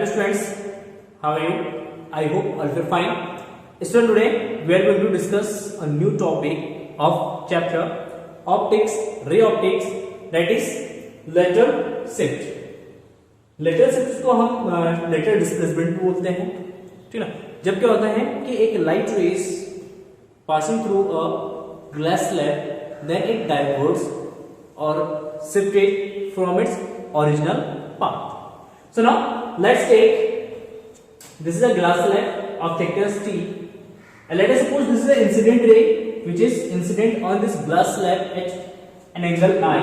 Hello students, how are you? I hope all are fine. Students, today we are going to discuss a new topic of chapter optics, ray optics, that is lateral shift. Lateral shift को हम lateral displacement बोलते हैं, ठीक है। जब क्या होता है कि एक light rays passing through a glass slab, then it diverts और shifted from its original path. So now let's take, this is a glass slab of thickness T, and let us suppose this is an incident ray which is incident on this glass slab at an angle I.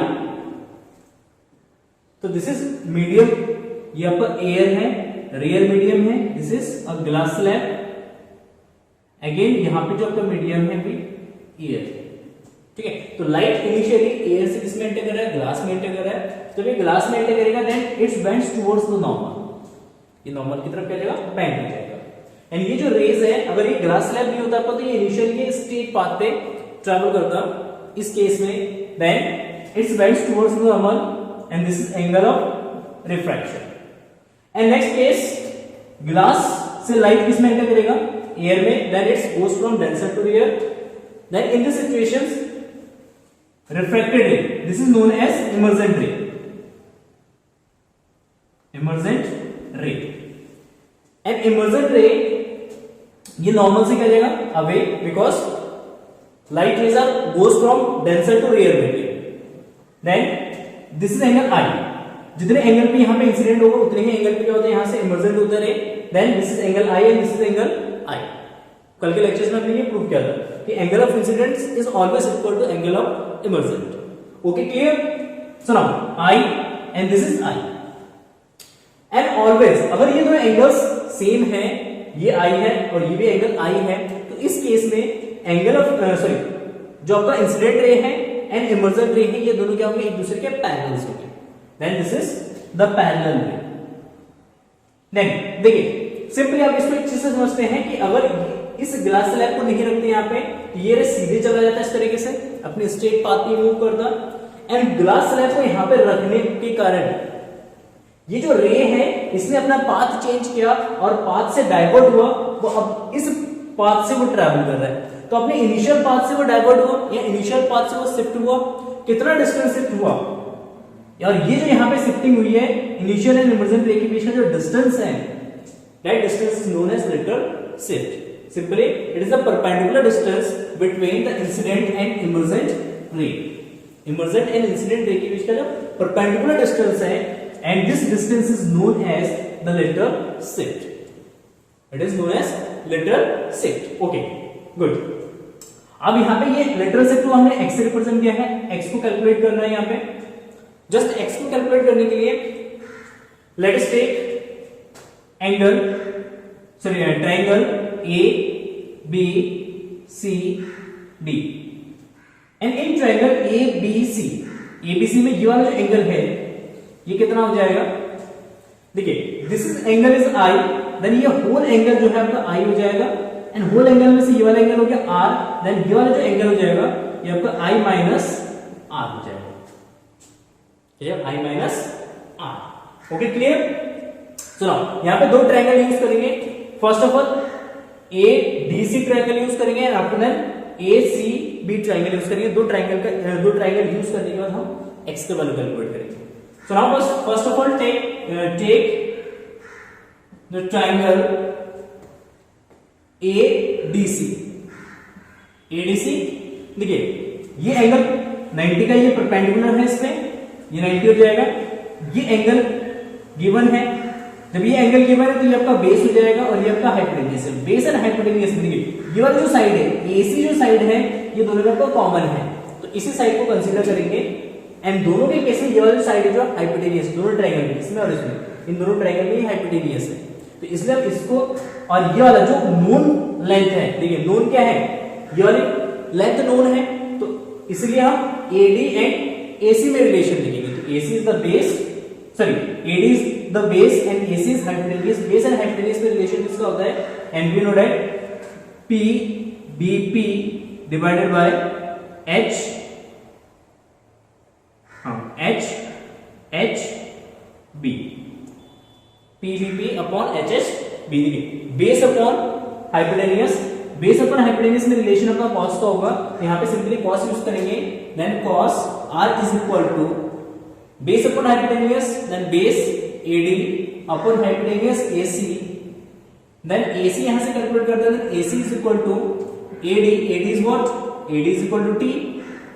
तो this is medium, ये आपका air है, real medium है. This is a glass slab. Again यहां पे जो आपका medium है भी एयर, ठीक है. तो लाइट इनिशियली एयर से किसमें एंटर कर रहा है, ग्लास में एंटर कर रहा है. जब ये ग्लास में एंटर करेगा then it's bends towards the normal, ये नॉर्मल की तरफ क्या जाएगा, बेंड हो जाएगा. एंड ये जो रेज है, अगर ये ग्लास स्लैब नहीं होता तो ये इनिशियली ये स्ट्रेट पाथ पे ट्रैवल करता. इस केस में then it's bends towards the normal and this is angle of refraction. And next case, glass से लाइट किसमें एंटर करेगा, एयर में, then it's goes from denser to rare. Then in this situations refracted ray, this is known as emergent ray. Emergent ray. And emergent ray ये normal से क्या जाएगा, away, because light rays are goes from denser to rare medium. Then this is angle i. जितने angle पे यहां पे incident होगा उतने ही एंगल पे क्या होता है, यहां से इमर्जेंट होता है. Then this is angle i and this is angle i. कल के लेक्चर्स में हमने ये प्रूव किया था कि angle of incidence is always equal to angle of emergent. Okay, clear? So now I and this is I. And always अगर ये दोनों एंगल्स सेम है, ये आई है और ये भी एंगल आई है, तो इस केस में एंगल ऑफ जो आपका इंसिडेंट रे है एंड इमर्जेंट रे है, ये दोनों क्या होंगे, एक दूसरे के पैरेलल होंगे. Then this is the parallel ray. Then देखिए, सिंपली आप इसको एक चीज से समझते हैं कि अगर इस ग्लास स्लैब को नहीं रखते यहाँ पे, तो ये रे सीधे चला जाता है इस तरीके से, अपने स्ट्रेट पाथ पे मूव करता. एंड ग्लास स्लैब को यहाँ पे रखने के कारण ये जो रे है इसने अपना पाथ चेंज किया और पाथ से डाइवर्ट हुआ, वो अब इस पाथ से वो ट्रैवल कर रहा है. तो अपने इनिशियल पाथ से वो डाइवर्ट हुआ या इनिशियल पाथ से वो शिफ्ट हुआ. कितना डिस्टेंस शिफ्ट हुआ, और ये जो यहाँ पे शिफ्टिंग हुई है इनिशियल एंड इमर्जेंट रे के बीच में जो डिस्टेंस है, that distance is known as lateral shift. Simply, it is the perpendicular distance between the incident and emergent ray. Emergent and incident ray के बीच का जो perpendicular distance है, and this distance is known as the lateral shift. It is known as lateral shift. Okay, good. अब यहाँ पे ये lateral shift को हमने x से रिप्रेजेंट किया है. x को कैलकुलेट करना है यहाँ पे. जस्ट x को कैलकुलेट करने के लिए let us take angle, sorry, triangle A, B, C, D. And in triangle A, B, C, ABC में ये वाला जो एंगल है ये कितना हो जाएगा, देखिए, this is angle is I, then ये होल एंगल जो है आपका I हो जाएगा. एंड होल एंगल में से ये वाला एंगल हो गया R, देन ये वाला जो एंगल हो जाएगा ये आपका I माइनस R हो जाएगा. ये I minus R. Okay, clear? चलो यहाँ पे दो ट्रायंगल यूज करेंगे. First of all A D C triangle use करेंगे and after that A C B triangle use करेंगे. दो ट्रायंगल यूज करने के बाद हम एक्स का वैल्यू कैलकुलेट करेंगे. So now first of all take the triangle A D C. देखिए, ये एंगल 90 का ये परपेंडिकुलर है, इसमें ये 90 हो जाएगा. ये एंगल गिवन है. जब ये एंगल गिवन है तो ये आपका बेस हो जाएगा और ये आपका हाइपोटेन्यूज है. बेस एंड हाइपोटेन्यूज में देखिए, ये वाला जो साइड है, एसी जो साइड है, ये दोनों में आपका कॉमन है, तो इसी साइड को कंसीडर करेंगे. एंड दोनों के केस में ये वाला साइड है जो हाइपोटेन्यूज, दोनों ट्रायंगल में, इसमें और इसमें, इन दोनों ट्रायंगल में हाइपोटेन्यूज है. तो इसलिए हम इसको, और ये वाला जो नोन लेंथ है, देखिए नोन क्या है, ये वाली लेंथ नोन है, तो इसलिए हम एडी एंड एसी में रिलेशन लिखेंगे. तो AC is the base, sorry, AD is the base and AC is hypotenuse. Base and hypotenuse में रिलेशन किसका होता है, and we know that P BP divided by H H H B. P PVP upon HS BDP। Base upon hypotenuse, base upon hypotenuse में relation अपना cos का होगा, तो यहाँ पे सिंपली cos यूज करेंगे, then cos R is equal to base upon hypotenuse, then base AD upon hypotenuse AC, then AC यहां से कैलकुलेट करते हैं, AC is equal to AD, AD is what, AD is equal to T,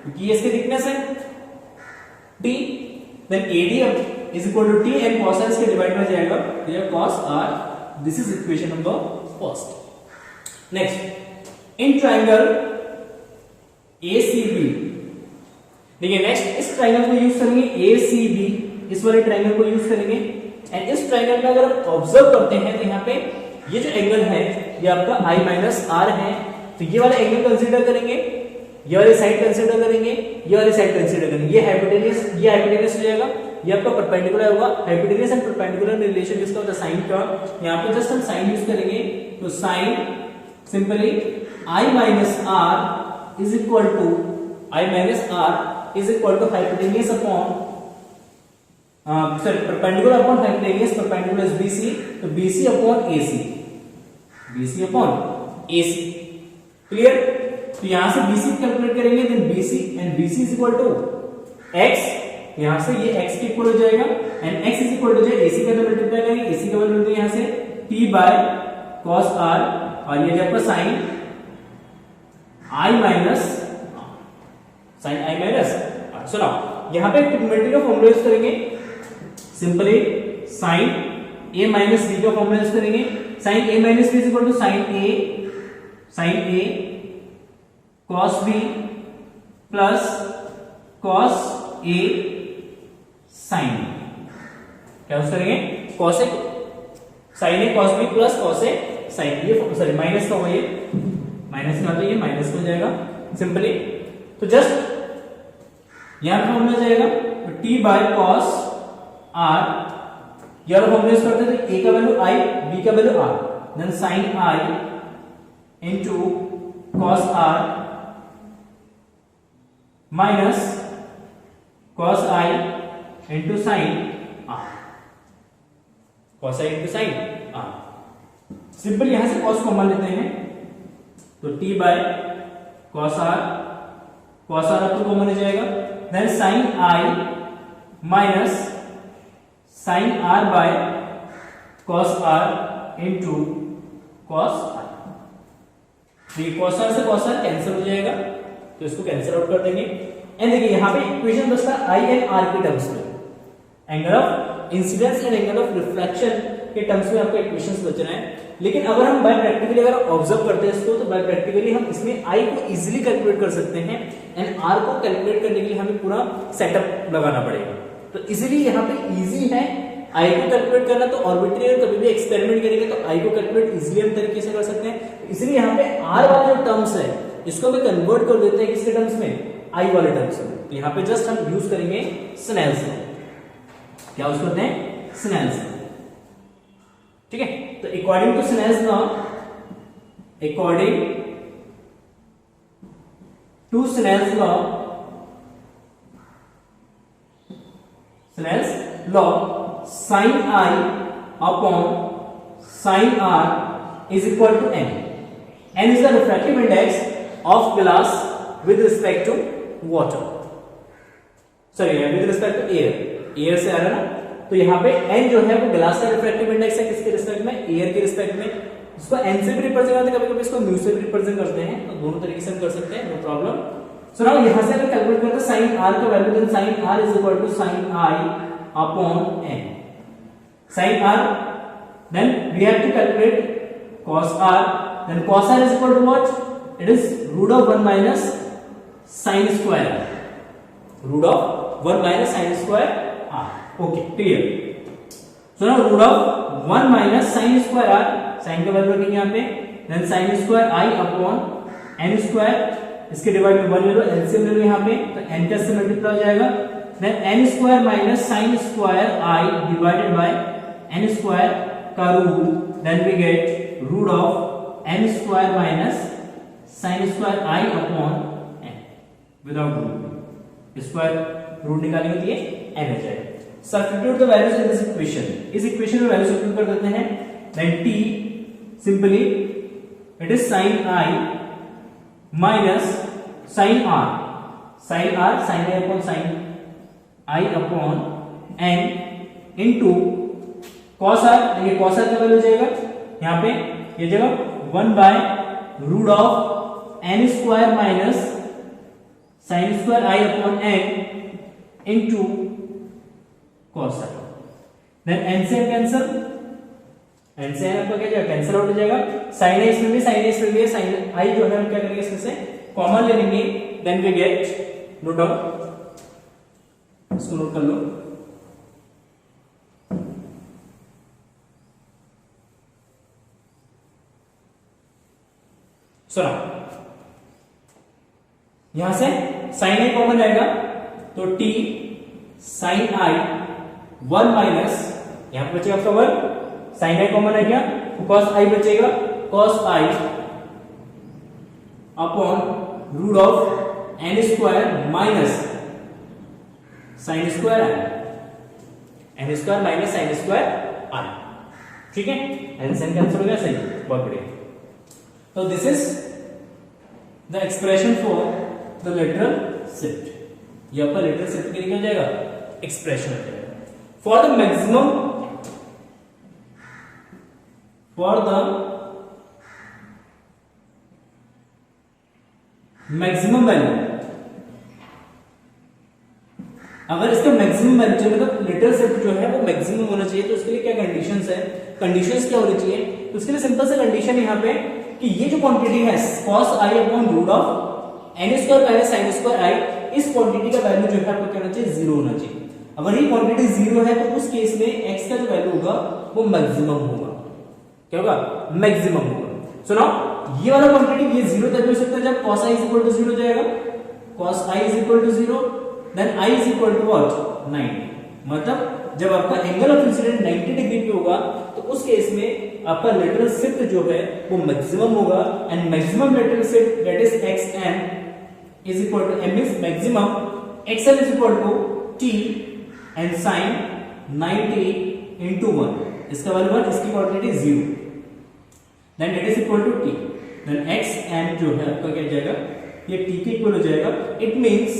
क्योंकि ये इसकी thickness है T, then AD is equal to T and cos R इसके divide में जाएगा, तो ये cos R, this is equation number first. Next, in triangle ACB, देखिए नेक्स्ट इस ट्रायंगल को यूज करेंगे ACB, इस वाले ट्रायंगल को यूज करेंगे, एंड इस ट्रायंगल में अगर आप ऑब्जर्व करते हैं तो यहाँ पे ये जो एंगल है ये आपका I माइनस R है, तो ये वाला एंगल कंसीडर करेंगे, ये वाली साइड कंसीडर करेंगे, ये वाली साइड कंसीडर करेंगे, ये हाइपोटेन्यूज हो जाएगा, ये आपका परपेंडिकुलर होगा। हाइपोटेन्यूज एंड परपेंडिकुलर में रिलेशन जिसका होता है साइन का, यहाँ पे जस्ट हम साइन यूज करेंगे, तो sine simply I minus R is equal to hypotenuse upon perpendicular upon hypotenuse, perpendicular is BC, तो BC अपॉन AC, क्लियर। तो यहां से BC कैलकुलेट करेंगे, then BC and BC is equal to x, यहां से ये x के इक्वल हो जाएगा, एंड x इज इक्वल टू जो AC का मल्टीप्लाई करेंगे, AC का वैल्यू मिलता है यहां से T बाय cos R, और ये आपका sin I माइनस सुनो, यहां पे ट्रिग्नोमेट्री का फॉर्मूला यूज करेंगे, simply sin A minus B का फॉर्मूला यूज करेंगे, sin A minus B is equal to sin A cos B plus cos A sin B, क्या यूज करेंगे, cos A sin A cos B plus cos A sin B, ये sorry minus का होगा, ये minus का, तो ये minus हो जाएगा सिंपली, तो जस्ट यहां पे फॉर्मूला जाएगा, तो T बाय cos R, यह फॉर्मूला यूज करते हैं, तो A का वैल्यू I, B का value R, then sin I into cos R minus cos I into sin R, cos I into sin R। Simple यहां से cos कॉमन लेते हैं, तो T बाय cos R आपको कॉमन हो जाएगा, then sin I minus sin R by cos R into cos R, तो ये cos R से cos R कैंसिल हो जाएगा, तो इसको कैंसिल आउट कर देंगे, एंड देखिए यहाँ पे इक्वेशन बचता है I एंड R के टर्म्स में, angle of incidence and angle of reflection के टर्म्स में आपका इक्वेशंस बच रहे हैं। लेकिन अगर हम बाय प्रैक्टिकली अगर ऑब्जर्व करते हैं इसको, तो बाय प्रैक्टिकली हम इसमें I को इजीली कैलकुलेट कर सकते हैं, एंड R को कैलकुलेट करने के लिए हमें पूरा सेटअप लगाना पड़ेगा, तो इजीली यहाँ पे इजी है I को कैलकुलेट करना, तो ऑर्बिट्री अगर कभी भी एक्सपेरिमेंट करेंगे तो I को कैलकुलेट इजीली हम तरीके से कर सकते हैं, इसलिए यहाँ पे R वाला जो टर्म्स है इसको हमें कन्वर्ट कर देते हैं किसके टर्म्स में, I वाले टर्म्स में, तो यहाँ पे जस्ट हम यूज करेंगे स्नेल्स लॉ, क्या यूज करते हैं, स्नेल्स लॉ, ठीक है। तो according to Snell's law, sin I upon sin R is equal to n. N is the refractive index of glass with respect to water. Sorry, with respect to air. Air से आ रहा है ना, तो यहाँ पे n जो है वो ग्लास का रिफ्रैक्टिव इंडेक्स है, किसके रिस्पेक्ट में, एयर के रिस्पेक्ट में। इसको n से भी रिप्रेजेंट करते हैं, कभी-कभी इसको म्यू से भी रिप्रेजेंट करते हैं, तो दोनों तरीके से हम कर सकते हैं, नो प्रॉब्लम। सो नाउ यहाँ से अगर कैलकुलेट करते हैं sin R का value, then sin R is equal to sin I upon n। sin R, then we have to calculate cos R, then cos R is equal to what? It is root of 1 minus sin square, root of 1 minus sin square R. Okay, clear. So now root of 1 minus sin square R, sin का value रखेंगे यहाँ पे, then sin square I upon n square, इसके divide में 1 ले लो, LCM ले लो यहाँ पे, तो n का से मल्टीप्लाई हो जाएगा, then n square minus sin square I divided by n square का root, then we get root of n square minus sin square I upon n without root, square root निकालनी होती है n हो जाएगा। Substitute the values in this equation, इस इक्वेशन में value substitute कर देते हैं, then t simply it is sin i minus sin r, sin r sin i upon sin i upon n into cos r, देखिए cos r का value हो जाएगा यहाँ पे ये जगह 1 by root of n square minus sin square i upon n into cos r, then n से n cancel, n से n आपका क्या जाएगा कैंसिल आउट हो जाएगा, sin i इसमें भी sin i इसमें भी, sin i जो है हम क्या करेंगे इसमें से कॉमन ले लेंगे, then we get note down, इसको नोट कर लो, सुना यहां से sin i कॉमन आएगा तो t sin i 1 माइनस यहां पे बचेगा आपका 1, sin i कॉमन है क्या तो cos i बचेगा, cos i upon root of n square minus sin square i, n square minus sin square i, ठीक है, n से n कैंसिल हो गया, सही, बहुत बढ़िया। तो this is the expression for the lateral shift, ये आपका लेटरल शिफ्ट के लिए हो जाएगा एक्सप्रेशन हो जाएगा। फॉर द मैक्सिमम वैल्यू, अगर इसका मैक्सिमम वैल्यू चाहिए मतलब लेटरल शिफ्ट जो है वो मैक्सिमम होना चाहिए, तो उसके लिए क्या कंडीशंस है, कंडीशंस क्या होनी चाहिए, तो उसके लिए सिंपल सा कंडीशन यहाँ पे कि ये जो क्वांटिटी है cos i upon root of n square minus sin square i, इस क्वांटिटी का वैल्यू जो है आपको क्या होना चाहिए, जीरो होना चाहिए। अगर ये क्वांटिटी जीरो है तो उस केस में x का जो वैल्यू होगा वो मैक्सिमम होगा, क्या होगा, मैक्सिमम होगा। सुनो ये वाला क्वांटिटी ये जीरो तब हो सकता है जब cos i is equal to zero जाएगा, cos i is equal to zero, then i is equal to what 90, मतलब जब आपका एंगल ऑफ इंसिडेंट 90 डिग्री पे होगा तो उस केस में आपका लेटरल शिफ्ट जो है वो मैक्सिमम होगा, and maximum lateral shift that is xm is equal to m is maximum, xm is equal to t and sin 90 into 1, इसका वैल्यू 1, इसकी quantity 0, then it is equal to t, then xm जो है आपका क्या जाएगा, ये t के इक्वल हो जाएगा। इट मींस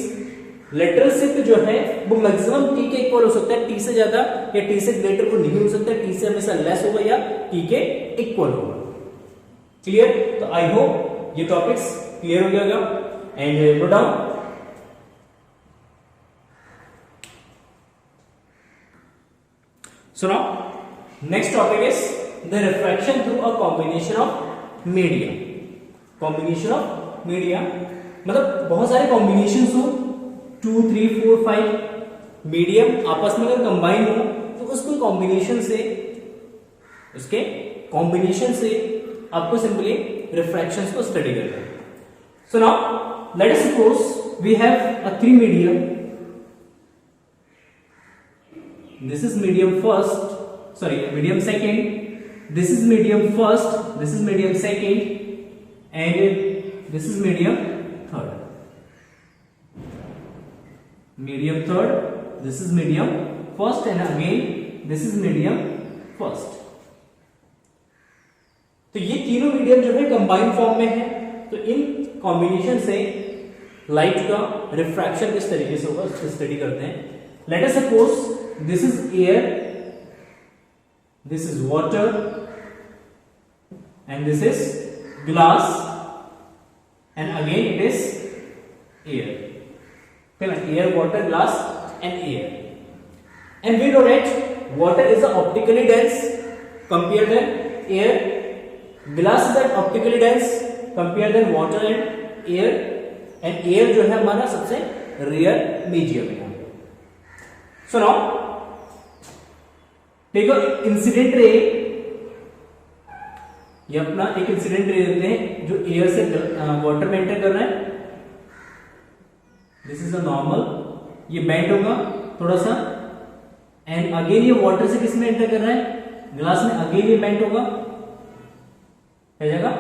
लेटरल शिफ्ट जो है वो मैक्सिमम t के इक्वल हो सकता है, t से ज्यादा या t से ग्रेटर को नहीं हो सकता, t से हमेशा लेस होगा या t के इक्वल होगा। क्लियर? तो आई होप ये टॉपिक्स क्लियर हो गया होगा, and note down. So now next topic is the refraction through a combination of media. Combination of media मतलब बहुत सारे कॉम्बिनेशन हो, 2 3 4 5 मीडियम आपस में अगर कंबाइन हो तो उसके कॉम्बिनेशन से आपको सिंपली रिफ्रैक्शंस को स्टडी करना है। So now let us suppose we have a 3 medium, this is medium first, sorry medium second, this is medium first, this is medium second, and this is medium third, medium third, this is medium first, and again this is medium first। तो ये तीनों medium जो है combine form में है, तो in combination से light का रिफ्रैक्शन किस तरीके से होगा उसको स्टडी करते हैं। Late us suppose this is air, this is water, and this is glass, and again it is air, air, water, glass and air, and we know that water is optically dense compared than air, glass is optically dense compared than water and air, and air जो है हमारा सबसे rare medium है। So now देखो incident ray, ये अपना एक incident ray देते हैं जो एयर से वाटर में एंटर कर रहा है, दिस इज अ नॉर्मल, ये बेंड होगा थोड़ा सा, एंड अगेन ये वाटर से किस में एंटर कर रहा है, ग्लास में, अगेन ये बेंड होगा, क्या जाएगा,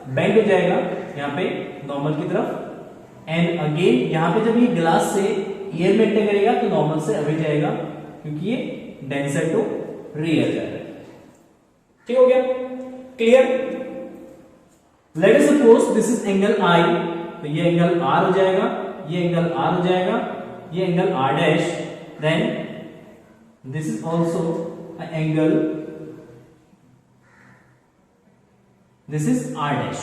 बेंड हो जाएगा यहाँ पे नॉर्मल की तरफ, एंड अगेन यहाँ पे जब ये ग्लास से एयर में एंटर करेगा तो नॉर्मल से अवे जाएगा, क्योंकि ये डेंसर टू रेयर जा रहा है। ठीक हो गया, clear. Let us suppose this is angle i, तो ये एंगल आर हो जाएगा, ये एंगल आर हो जाएगा, ये angle R dash, then this is also a angle, this is R dash,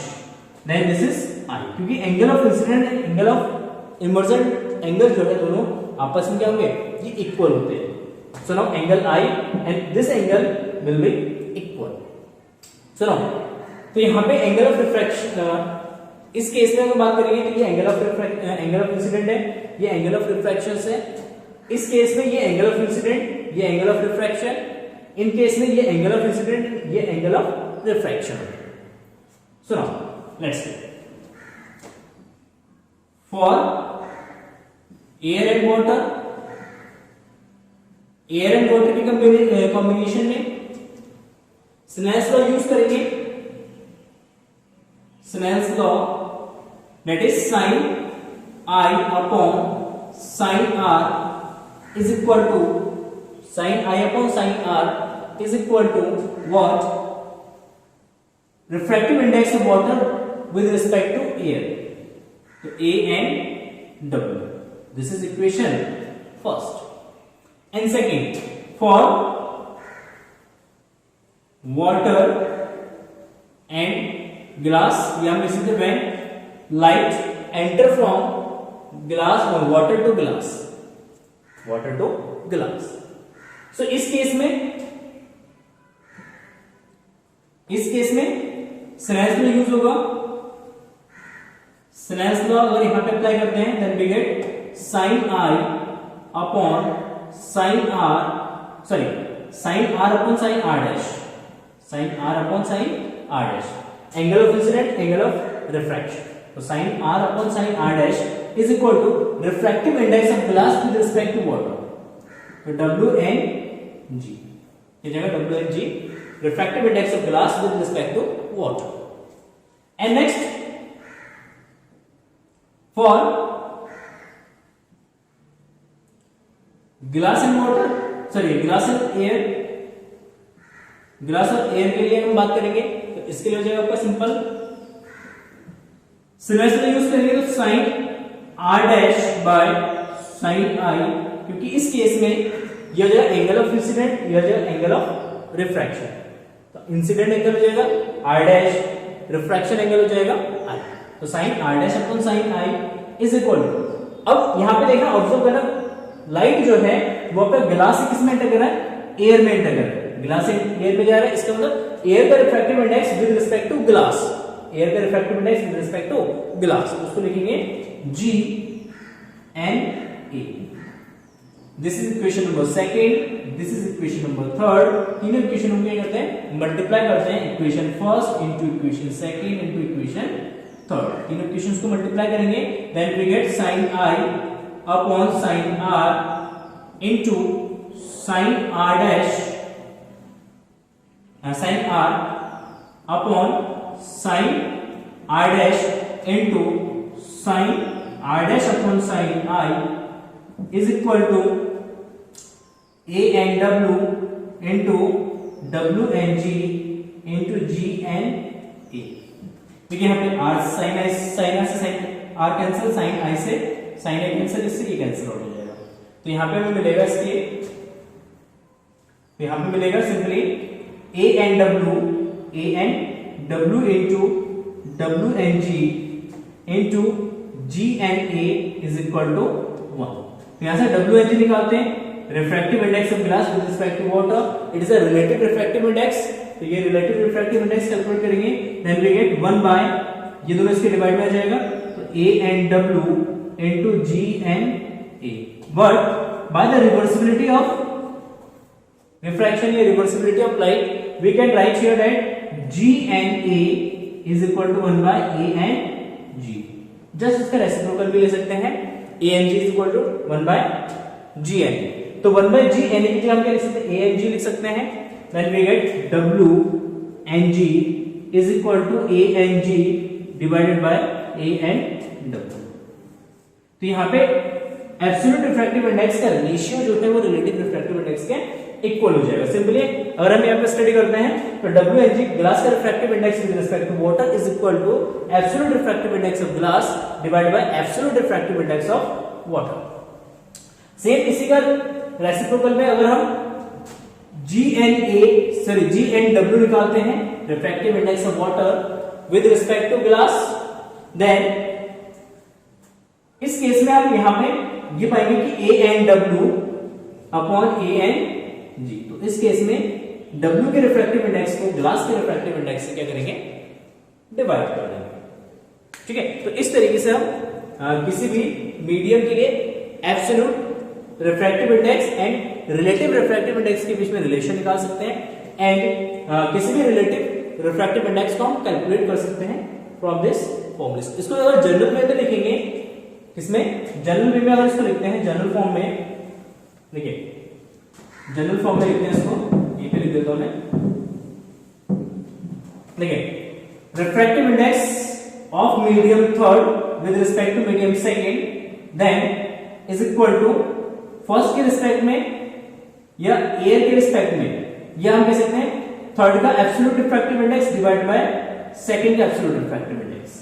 then this is I, क्योंकि angle of incident angle of emergent angle जो है दोनों आपस में क्या होंगे, ये इक्वल होते हैं। So now angle i and this angle will be equal. So now तो यहां पे एंगल ऑफ रिफ्रैक्शन, इस केस में अगर बात करेंगे तो ये एंगल ऑफ इंसिडेंट है, ये एंगल ऑफ रिफ्रैक्शन है। इस केस में ये एंगल ऑफ इंसिडेंट, ये एंगल ऑफ रिफ्रैक्शन, इन केस में ये एंगल ऑफ इंसिडेंट, ये angle of refraction. So now let's see for air and water, air and water के कॉम्बिनेशन में स्नेल्स लॉ यूज करेंगे। Snell's law that is sin I upon sin R is equal to sin I upon sin R is equal to what? Refractive index of water with respect to air. So A and W. This is equation first. And second, for water and glass, we are missing the when light enter from glass or water to glass, water to glass. So इस case में Snell's law use होगा। Snell's law अगर यहां पे apply करते हैं then we get sin I upon sin R, sorry sin R upon sin R dash, sin R upon sin R dash, angle of incident, angle of refraction. तो sin R upon sin R dash is equal to refractive index of glass with respect to water. तो W and G, ये जगह W and G, refractive index of glass with respect to water. And next, for glass and water, sorry glass and air, glass और air के लिए हम बात करेंगे, तो इसके लिए हो जाएगा आपका सिंपल स्नेल्स लॉ यूज करेंगे तो sin R dash by sin I, क्योंकि इस केस में यह हो जाएगा एंगल ऑफ इंसिडेंट, यह हो जाएगा एंगल ऑफ रिफ्रैक्शन। तो इंसिडेंट एंगल हो जाएगा R डैश, रिफ्रैक्शन एंगल हो जाएगा I। तो sin R dash upon sin I is equal to, अब यहां पे देखना, ऑब्जर्व करना, लाइट जो है वो अपना ग्लास से किस में एंटर कर रहा है, एयर में एंटर कर रहा है, ग्लास से एयर में जा रहा है। इसका मतलब एयर का refractive index with respect to glass, air का refractive index with respect to glass, उसको लिखेंगे G and A। This is equation number second, this is equation number third. तीनों इक्वेशन हम क्या करते हैं, मल्टीप्लाई करते हैं, equation first into equation second into equation third. तीनों इक्वेशंस को मल्टीप्लाई करेंगे then we get sin I upon sin R into sin R dash, sin R upon sin R dash into sin R dash upon sin I is equal to A and W into W and G into G and A। देखिए यहाँ पे R sin I से sin R cancel, sin I से sin I cancel, इससे ये cancel हो जाएगा। तो यहाँ पे हमें मिलेगा इसके, तो यहाँ पे मिलेगा simply A and W into W and G into G and A is equal to 1। तो यहां से W and G निकालते हैं, refractive index of glass with respect to water, it is a relative refractive index. तो ये relative refractive index calculate करेंगे then we get 1 by, ये दोनों इसके डिवाइड में आ जाएगा, तो A and W into G and A, but by the reversibility of refraction या reversibility of light we can write here that G and A is equal to 1 by A and G। Just इसका reciprocal भी ले सकते हैं, A and G is equal to 1 by G and A। तो 1 by G and A की जगह हम क्या लिख सकते हैं, A and G लिख सकते हैं, then we get W and G is equal to A and G divided by A and W। तो यहाँ पे एब्सोल्यूट रिफ्रैक्टिव इंडेक्स का रेशियो जो है वो रिलेटिव रिफ्रैक्टिव इंडेक्स के इक्वल हो जाएगा। सिंपली अगर हम यहाँ पे स्टडी करते हैं तो WHG ग्लास का refractive index with respect to water is equal to absolute refractive index of glass divided by absolute refractive index of water. Same इसी का रेसिप्रोकल में अगर हम GNW निकालते हैं refractive index of water with respect to glass, then इस case में आप यहां पे ये पाएंगे कि ANW अपॉन ANG। तो इस केस में W के रिफ्रैक्टिव इंडेक्स को ग्लास के रिफ्रैक्टिव इंडेक्स से क्या करेंगे, डिवाइड कर देंगे। ठीक है, तो इस तरीके से हम किसी भी मीडियम के लिए absolute refractive index and relative refractive index के बीच में रिलेशन निकाल सकते हैं एंड किसी भी रिलेटिव रिफ्रैक्टिव इंडेक्स को हम कैलकुलेट कर सकते हैं फ्रॉम दिस फॉर्मूला। इसको अगर जनरल वे में लिखेंगे, इसमें जनरल वे में अगर इसको लिखते हैं जनरल फॉर्म में, देखिए जनरल फॉर्म में लिखते हैं इसको, ये पे लिख देता हूं मैं। देखिए refractive index of medium third with respect to medium second then is equal to first के रिस्पेक्ट में या एयर के रिस्पेक्ट में, या हम कह सकते हैं थर्ड का absolute refractive index divide by second का एब्सोल्यूट रिफ्रैक्टिव इंडेक्स।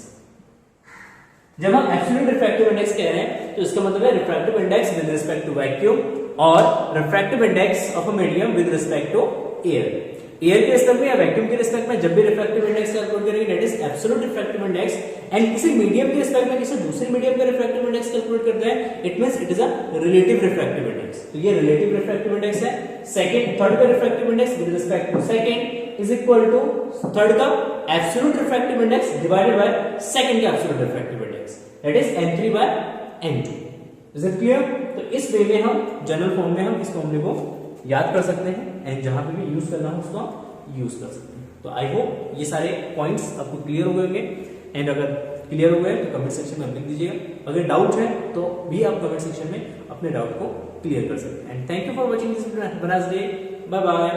जब हम एब्सोल्यूट रिफ्रैक्टिव इंडेक्स कह रहे हैं तो इसका मतलब है refractive index with respect to vacuum और refractive index of a medium with respect to air. Air के रिस्पेक्ट में या वैक्यूम के रिस्पेक्ट में जब भी रिफ्रैक्टिव इंडेक्स कैलकुलेट करेंगे that is absolute refractive index, and किसी मीडियम के रिस्पेक्ट में किसी दूसरे मीडियम का रिफ्रैक्टिव इंडेक्स कैलकुलेट करते हैं, it means it is a relative refractive index. तो ये रिलेटिव रिफ्रैक्टिव इंडेक्स है। सेकंड थर्ड का refractive index with respect to second is equal to third का absolute refractive index divided by second का absolute refractive index, that is n3 by n2। Is it clear? तो इस वे में हम general form में हम इस फॉर्मूले को याद कर सकते हैं एंड जहां पे भी यूज करना हो उसको यूज कर सकते हैं। तो आई होप ये सारे पॉइंट्स आपको क्लियर हो गए होंगे, एंड अगर क्लियर हो गए तो कमेंट सेक्शन में लिख दीजिएगा। अगर डाउट है तो भी आप कमेंट सेक्शन में अपने डाउट को क्लियर कर सकते हैं। And thank you for watching this video. Have a nice day, bye bye.